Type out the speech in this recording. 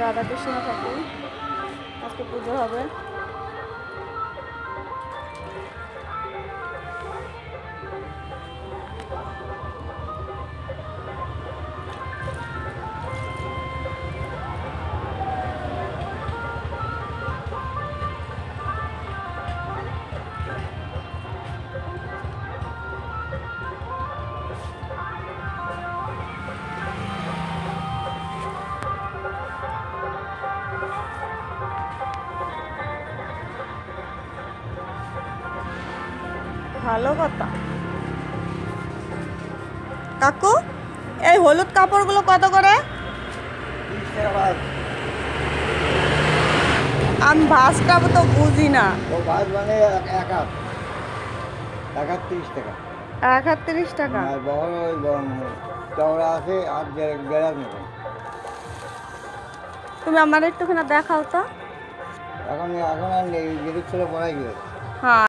রাধাকৃষ্ণ ঠাকুর, আজকে পুজো হবে। ভালো কথা। কাকু, এই হলুদ কাপড়গুলো কত করে? আমি ভাঁজটা তো বুঝি না। ভাজ মানে এক হাত 30 টাকা। 31 টাকা। আর বহর ওই চওড়া আছে আর গেরার মতন। তুমি আমার একটুখানি দেখাও তো। এখন আর নেই, গেরির ছেলে পড়াই গেছে। হ্যাঁ।